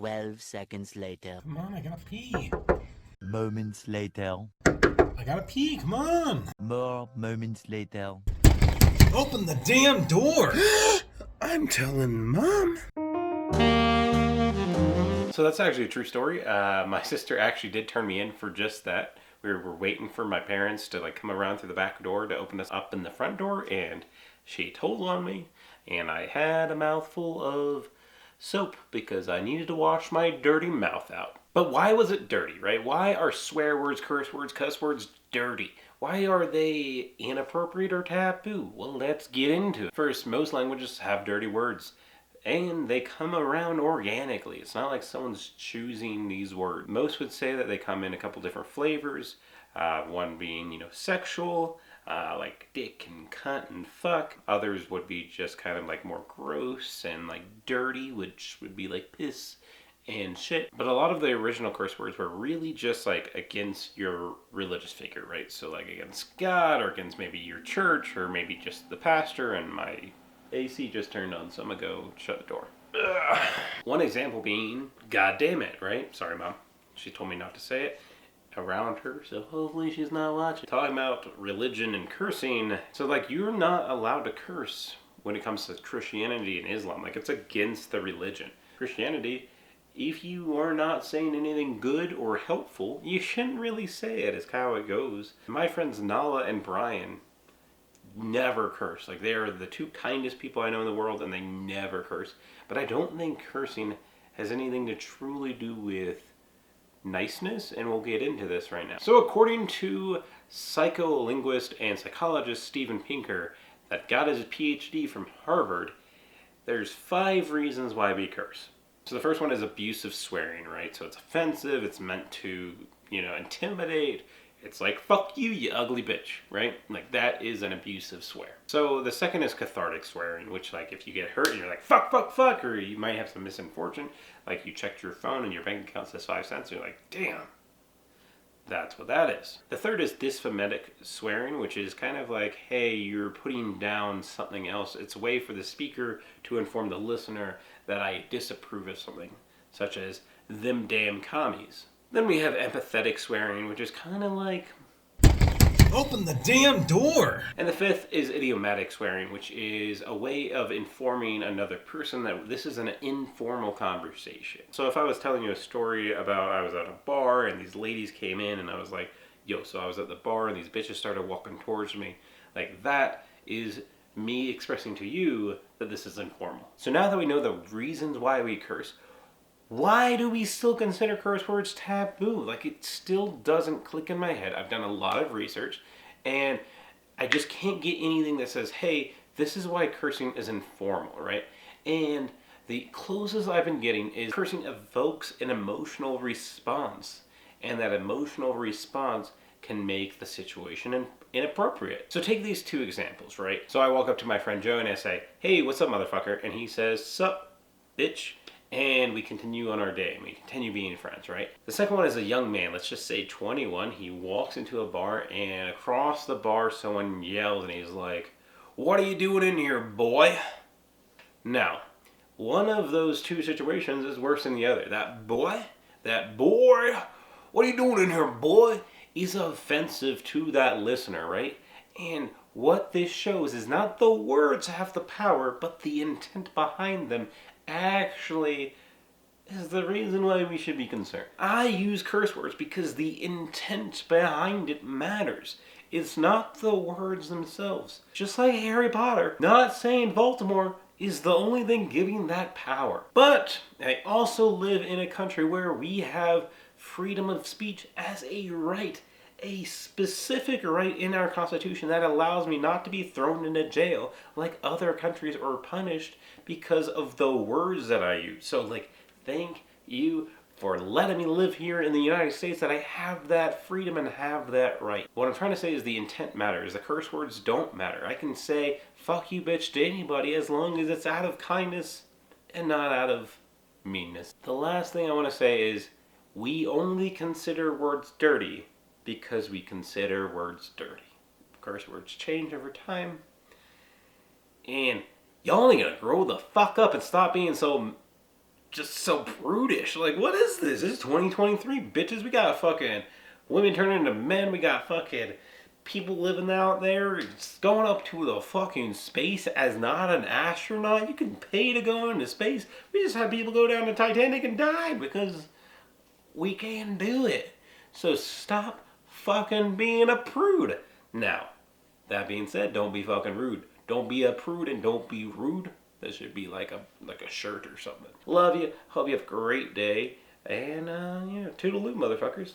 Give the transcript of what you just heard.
12 seconds later. Come on, I gotta pee. Moments later. I gotta pee, come on. More moments later. Open the damn door. I'm telling Mom. So that's actually a true story. My sister actually did turn me in for just that. We were waiting for my parents to come around through the back door to open us up in the front door, and she told on me, and I had a mouthful of soap because I needed to wash my dirty mouth out. But why was it dirty, right? Why are swear words, curse words, cuss words dirty? Why are they inappropriate or taboo? Well, let's get into it. First, most languages have dirty words, and they come around organically. It's not like someone's choosing these words. Most would say that they come in a couple different flavors. One being, sexual, like dick and cunt and fuck. Others would be just kind of more gross and dirty, which would be like piss and shit. But a lot of the original curse words were really just against your religious figure, right? So against God, or against maybe your church, or maybe just the pastor. And my AC just turned on, so I'm gonna go shut the door. Ugh. One example being, God damn it, right? Sorry, Mom. She told me not to say it around her, so hopefully she's not watching. Talking about religion and cursing, so you're not allowed to curse when it comes to Christianity and Islam. It's against the religion. Christianity, if you are not saying anything good or helpful, you shouldn't really say it. It's how it goes. My friends Nala and Brian never curse. They are the two kindest people I know in the world, and they never curse. But I don't think cursing has anything to truly do with niceness, and we'll get into this right now. So according to psycholinguist and psychologist Steven Pinker, that got his PhD from Harvard, there's 5 reasons why we curse. So the first one is abusive swearing, right? So it's offensive, it's meant to, intimidate. It's fuck you, you ugly bitch, right? That is an abusive swear. So the second is cathartic swearing, which if you get hurt and you're fuck, fuck, fuck, or you might have some misfortune, you checked your phone and your bank account says 5 cents, and you're damn, that's what that is. The third is dysphonetic swearing, which is kind of hey, you're putting down something else. It's a way for the speaker to inform the listener that I disapprove of something, such as them damn commies. Then we have empathetic swearing, which is kind of open the damn door! And the fifth is idiomatic swearing, which is a way of informing another person that this is an informal conversation. So if I was telling you a story about I was at a bar and these ladies came in and I was so I was at the bar and these bitches started walking towards me, that is me expressing to you that this is informal. So now that we know the reasons why we curse, why do we still consider curse words taboo? It still doesn't click in my head. I've done a lot of research, and I just can't get anything that says, hey, this is why cursing is informal, right? And the closest I've been getting is cursing evokes an emotional response, and that emotional response can make the situation inappropriate. So take these 2 examples, right? So I walk up to my friend Joe and I say, hey, what's up, motherfucker? And he says, sup, bitch. And we continue on our day, and we continue being friends, right? The second one is a young man, let's just say 21. He walks into a bar, and across the bar, someone yells, and he's like, what are you doing in here, boy? Now, one of those 2 situations is worse than the other. That boy, what are you doing in here, boy? Is offensive to that listener, right? And what this shows is not the words have the power, but the intent behind them actually is the reason why we should be concerned. I use curse words because the intent behind it matters. It's not the words themselves. Just like Harry Potter, not saying Voldemort is the only thing giving that power. But I also live in a country where we have freedom of speech as a right. A specific right in our Constitution that allows me not to be thrown into jail like other countries or punished because of the words that I use. So thank you for letting me live here in the United States, that I have that freedom and have that right. What I'm trying to say is the intent matters. The curse words don't matter. I can say fuck you bitch to anybody as long as it's out of kindness and not out of meanness. The last thing I want to say is we only consider words dirty because we consider words dirty. Curse words change over time. And y'all only gotta grow the fuck up and stop being so just so prudish. Like, what is this? This is 2023, bitches. We got fucking women turning into men. We got fucking people living out there. It's going up to the fucking space as not an astronaut. You can pay to go into space. We just had people go down to Titanic and die because we can do it. So stop fucking being a prude. Now, that being said, don't be fucking rude. Don't be a prude and don't be rude. That should be like a shirt or something. Love you. Hope you have a great day. And, toodaloo, motherfuckers.